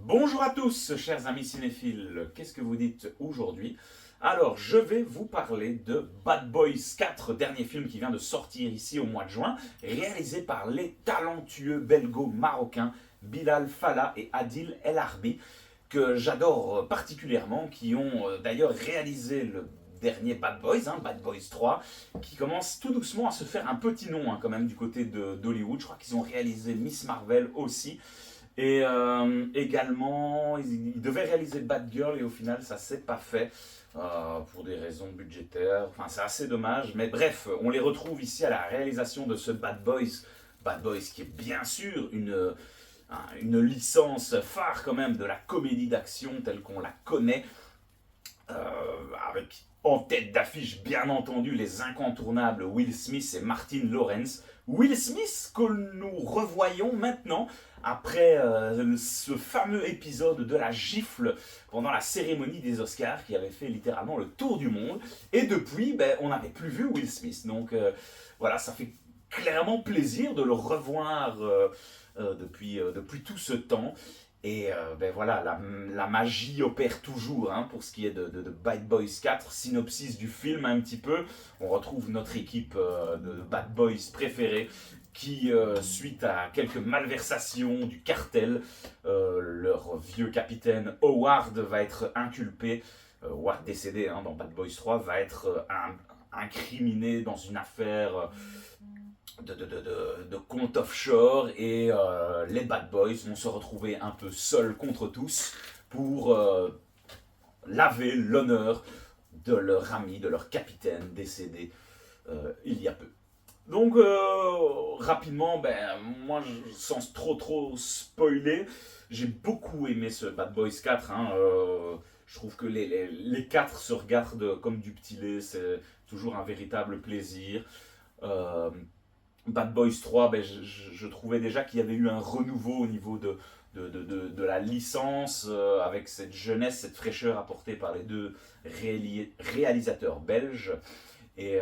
Bonjour à tous, chers amis cinéphiles. Qu'est-ce que vous dites aujourd'hui? Alors, je vais vous parler de Bad Boys 4, dernier film qui vient de sortir ici au mois de juin, réalisé par les talentueux belgo-marocains Bilal Fallah et Adil El Arbi, que j'adore particulièrement, qui ont d'ailleurs réalisé le dernier Bad Boys, Bad Boys 3, qui commence tout doucement à se faire un petit nom quand même du côté d'Hollywood. Je crois qu'ils ont réalisé Miss Marvel aussi. Et également, ils devaient réaliser Bad Girl et au final, ça s'est pas fait pour des raisons budgétaires. Enfin, c'est assez dommage. Mais bref, on les retrouve ici à la réalisation de ce Bad Boys. Bad Boys qui est bien sûr une licence phare quand même de la comédie d'action telle qu'on la connaît. Avec en tête d'affiche, bien entendu, les incontournables Will Smith et Martin Lawrence. Will Smith que nous revoyons maintenant après ce fameux épisode de la gifle pendant la cérémonie des Oscars qui avait fait littéralement le tour du monde. Et depuis, on n'avait plus vu Will Smith. Donc voilà, ça fait clairement plaisir de le revoir depuis tout ce temps. Et voilà, la magie opère toujours pour ce qui est de Bad Boys 4. Synopsis du film un petit peu. On retrouve notre équipe de Bad Boys préférée qui, suite à quelques malversations du cartel, leur vieux capitaine Howard va être inculpé. Howard décédé dans Bad Boys 3 va être incriminé dans une affaire de compte offshore et les Bad Boys vont se retrouver un peu seuls contre tous pour laver l'honneur de leur ami, de leur capitaine décédé il y a peu. Donc rapidement, moi sans trop spoiler, j'ai beaucoup aimé ce Bad Boys 4. Je trouve que les 4 se regardent comme du petit lait, c'est toujours un véritable plaisir. Euh, Bad Boys 3, je trouvais déjà qu'il y avait eu un renouveau au niveau de la licence, avec cette jeunesse, cette fraîcheur apportée par les deux réalisateurs belges. Et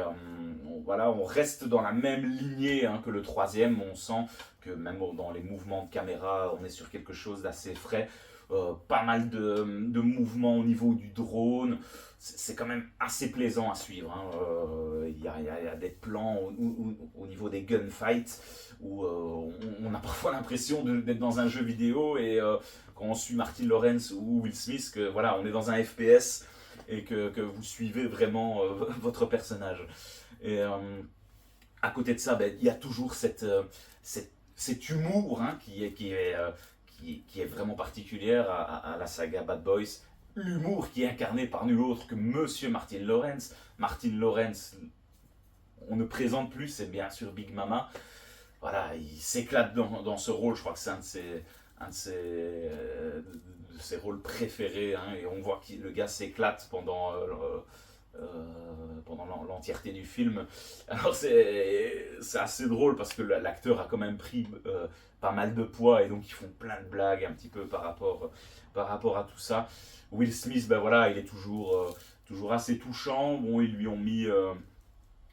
voilà, on reste dans la même lignée que le troisième. On sent que même dans les mouvements de caméra, on est sur quelque chose d'assez frais. Pas mal de mouvements au niveau du drone. C'est quand même assez plaisant à suivre. Il y a des plans au niveau des gunfights où on a parfois l'impression d'être dans un jeu vidéo et quand on suit Martin Lawrence ou Will Smith, que voilà, on est dans un FPS et que vous suivez vraiment votre personnage. Et à côté de ça, il y a toujours cet humour qui est vraiment particulière à la saga Bad Boys. L'humour qui est incarné par nul autre que Monsieur Martin Lawrence. Martin Lawrence, on ne présente plus, c'est bien sûr Big Mama. Voilà, il s'éclate dans ce rôle. Je crois que c'est un de ses rôles préférés. Et on voit que le gars s'éclate pendant l'entièreté du film. Alors c'est assez drôle parce que l'acteur a quand même pris pas mal de poids et donc ils font plein de blagues un petit peu par rapport à tout ça. Will Smith, voilà, il est toujours assez touchant. Bon, ils lui ont mis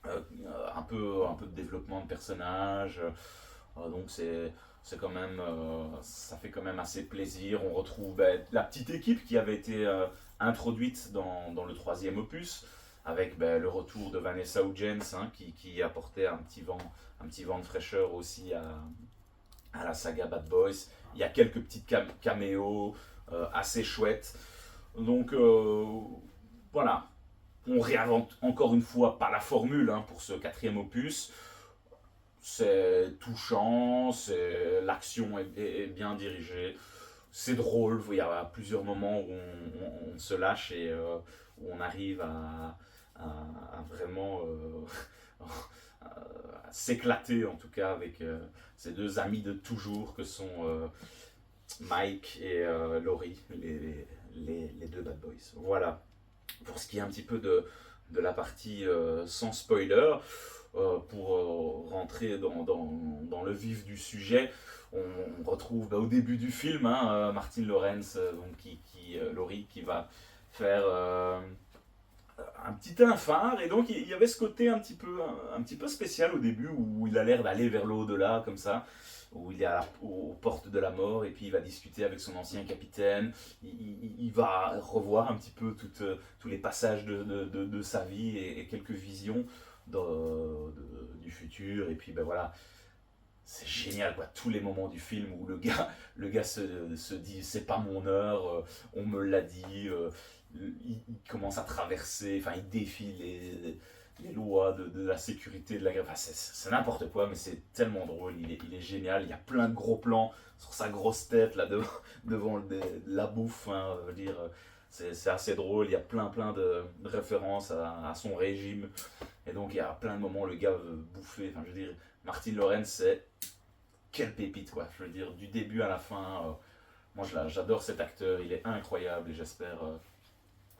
un peu de développement de personnage. Donc c'est quand même, ça fait quand même assez plaisir. On retrouve la petite équipe qui avait été introduite dans le troisième opus, avec le retour de Vanessa Hudgens qui apportait un petit vent de fraîcheur aussi à la saga Bad Boys. Il y a quelques petites caméos assez chouettes. Donc voilà, on réinvente encore une fois pas la formule pour ce quatrième opus. C'est touchant, l'action est bien dirigée, c'est drôle, il y a plusieurs moments où on se lâche et où on arrive à vraiment à s'éclater en tout cas avec ces deux amis de toujours que sont Mike et Laurie, les deux Bad Boys. Voilà, pour ce qui est un petit peu de la partie sans spoiler. Pour rentrer dans le vif du sujet, on retrouve au début du film Martin Lawrence, Laurie, qui va faire un petit infart. Et donc il y avait ce côté un petit peu spécial au début où il a l'air d'aller vers le au-delà comme ça. où il est aux portes de la mort, et puis il va discuter avec son ancien capitaine. Il va revoir un petit peu tous les passages de sa vie et quelques visions du futur. Et puis ben voilà, c'est génial quoi, tous les moments du film où le gars se dit c'est pas mon heure, on me l'a dit, il commence à traverser, enfin il défie les lois de la sécurité, de la enfin, c'est n'importe quoi, mais c'est tellement drôle, il est génial, il y a plein de gros plans sur sa grosse tête là devant la bouffe, hein, je veux dire, c'est assez drôle, il y a plein de références à son régime, et donc il y a plein de moments où le gars veut bouffer, enfin je veux dire, Martin Lawrence c'est quelle pépite quoi, je veux dire, du début à la fin, moi j'adore cet acteur, il est incroyable et j'espère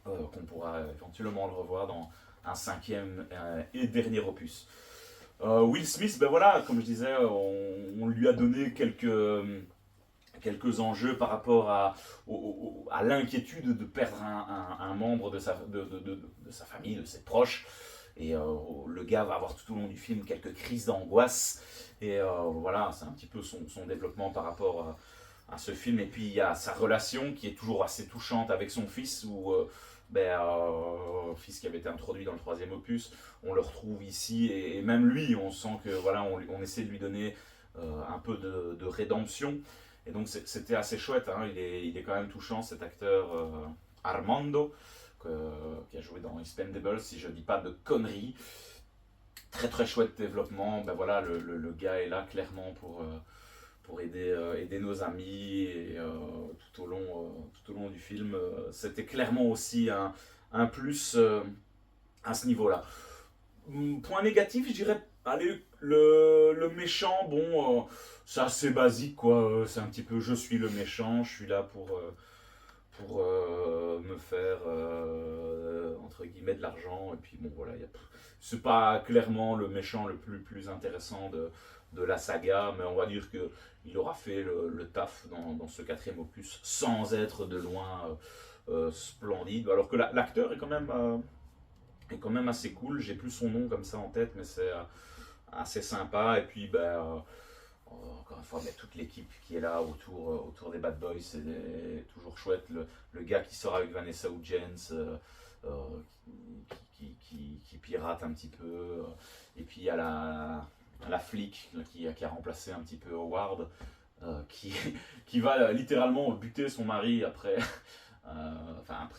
qu'on pourra éventuellement le revoir dans un cinquième et dernier opus. Will Smith, ben voilà, comme je disais, on lui a donné quelques enjeux par rapport à l'inquiétude de perdre un membre de sa famille, de ses proches. Et le gars va avoir tout au long du film quelques crises d'angoisse. Et voilà, c'est un petit peu son développement par rapport à ce film. Et puis il y a sa relation qui est toujours assez touchante avec son fils, où fils qui avait été introduit dans le troisième opus, on le retrouve ici. Et même lui, on sent que voilà, on essaie de lui donner un peu de rédemption. Et donc c'était assez chouette, hein. Il est quand même touchant cet acteur Armando, qui a joué dans Expendables, si je dis pas de conneries. Très très chouette développement, ben voilà, le gars est là clairement pour aider nos amis, et tout au long du film, c'était clairement aussi un plus à ce niveau-là. Point négatif, je dirais, allez, le méchant, bon, c'est assez basique, quoi. C'est un petit peu, je suis le méchant, je suis là pour me faire, entre guillemets, de l'argent. Et puis, bon, voilà, c'est pas clairement le méchant le plus intéressant de la saga, mais on va dire qu'il aura fait le taf dans ce quatrième opus sans être de loin splendide. Alors que l'acteur est quand même assez cool. J'ai plus son nom comme ça en tête, mais c'est assez sympa. Et puis, encore une fois, toute l'équipe qui est là autour des Bad Boys, c'est toujours chouette. Le gars qui sort avec Vanessa Hudgens, euh, qui pirate un petit peu. Et puis il y a la flic qui a remplacé un petit peu Howard, qui, qui va littéralement buter son mari après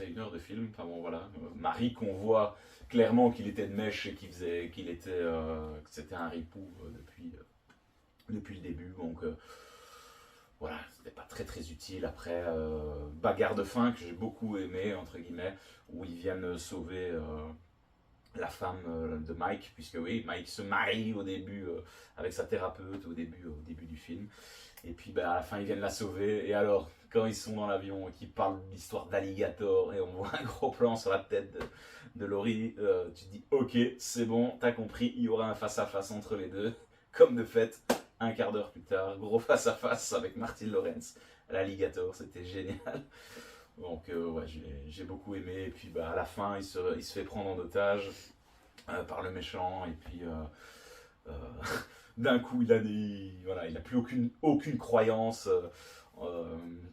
une heure de film. Enfin bon voilà, Marie qu'on voit clairement qu'il était de mèche et que c'était un ripou depuis le début. Donc voilà, c'était pas très très utile. Après, bagarre de fin que j'ai beaucoup aimé, entre guillemets, où ils viennent sauver la femme de Mike, puisque oui, Mike se marie au début avec sa thérapeute au début du film. Et puis à la fin, ils viennent la sauver. Et alors, quand ils sont dans l'avion et qu'ils parlent de l'histoire d'Alligator, et on voit un gros plan sur la tête de Laurie, tu te dis, ok, c'est bon, t'as compris, il y aura un face-à-face entre les deux. Comme de fait, un quart d'heure plus tard, gros face-à-face avec Martin Lawrence, l'Alligator, c'était génial. Donc ouais, j'ai beaucoup aimé. Et puis à la fin, il se fait prendre en otage par le méchant. Et puis euh, d'un coup, voilà, il a plus aucune croyance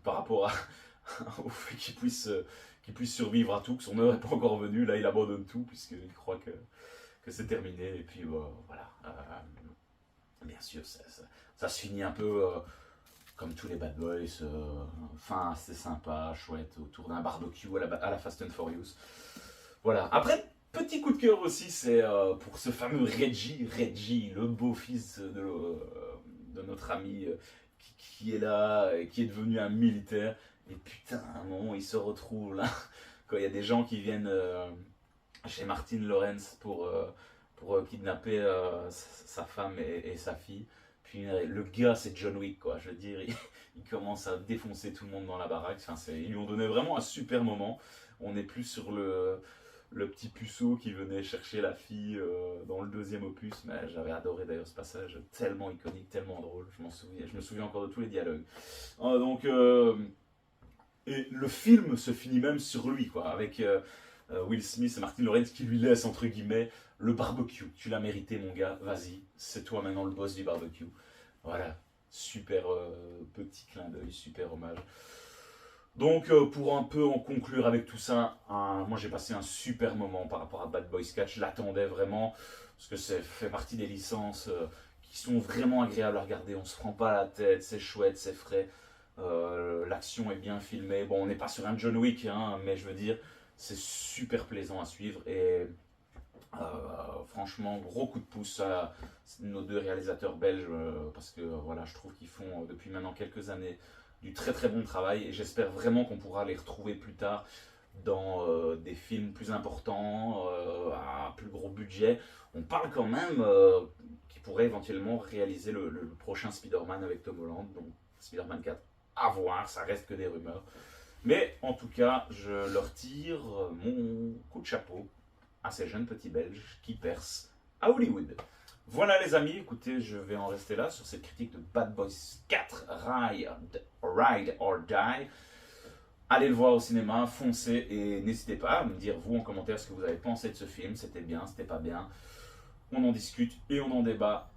par rapport au fait qu'il puisse survivre à tout, que son heure n'est pas encore venue. Là, il abandonne tout puisqu'il croit que c'est terminé. Et puis voilà. Bien sûr, ça se finit un peu comme tous les Bad Boys, fin assez sympa, chouette, autour d'un barbecue à la Fast and Furious. Voilà. Après, petit coup de cœur aussi, c'est pour ce fameux Reggie, le beau-fils de notre ami qui est là, et qui est devenu un militaire. Et putain, à un moment, il se retrouve là, quand il y a des gens qui viennent chez Martin Lawrence pour kidnapper sa femme et sa fille. Puis le gars, c'est John Wick, quoi. Je veux dire, il commence à défoncer tout le monde dans la baraque. Enfin, ils lui ont donné vraiment un super moment. On n'est plus sur le petit puceau qui venait chercher la fille dans le deuxième opus. Mais j'avais adoré d'ailleurs ce passage, tellement iconique, tellement drôle. Je me souviens encore de tous les dialogues. Donc, et le film se finit même sur lui, quoi, avec Will Smith et Martin Lawrence qui lui laissent, entre guillemets, le barbecue. Tu l'as mérité, mon gars, vas-y, c'est toi maintenant le boss du barbecue. Voilà, Super petit clin d'œil, super hommage. Donc, pour un peu en conclure avec tout ça, moi j'ai passé un super moment par rapport à Bad Boys 4. Je l'attendais vraiment, parce que ça fait partie des licences qui sont vraiment agréables à regarder. On se prend pas la tête, c'est chouette, c'est frais. L'action est bien filmée. Bon, on n'est pas sur un John Wick, hein, mais je veux dire, c'est super plaisant à suivre. Et franchement, gros coup de pouce à nos deux réalisateurs belges, parce que voilà, je trouve qu'ils font depuis maintenant quelques années du très très bon travail et j'espère vraiment qu'on pourra les retrouver plus tard dans des films plus importants, à plus gros budget. On parle quand même qu'ils pourraient éventuellement réaliser le prochain Spider-Man avec Tom Holland, donc Spider-Man 4, à voir, ça reste que des rumeurs. Mais en tout cas, je leur tire mon coup de chapeau à ces jeunes petits Belges qui percent à Hollywood. Voilà les amis, écoutez, je vais en rester là sur cette critique de Bad Boys 4, Ride or Die. Allez le voir au cinéma, foncez et n'hésitez pas à me dire vous en commentaire ce que vous avez pensé de ce film, c'était bien, c'était pas bien. On en discute et on en débat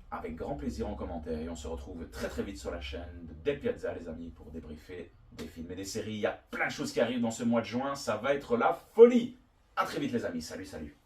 avec grand plaisir en commentaire et on se retrouve très très vite sur la chaîne de Del Piazza les amis pour débriefer des films et des séries. Il y a plein de choses qui arrivent dans ce mois de juin, ça va être la folie. A très vite les amis, salut salut.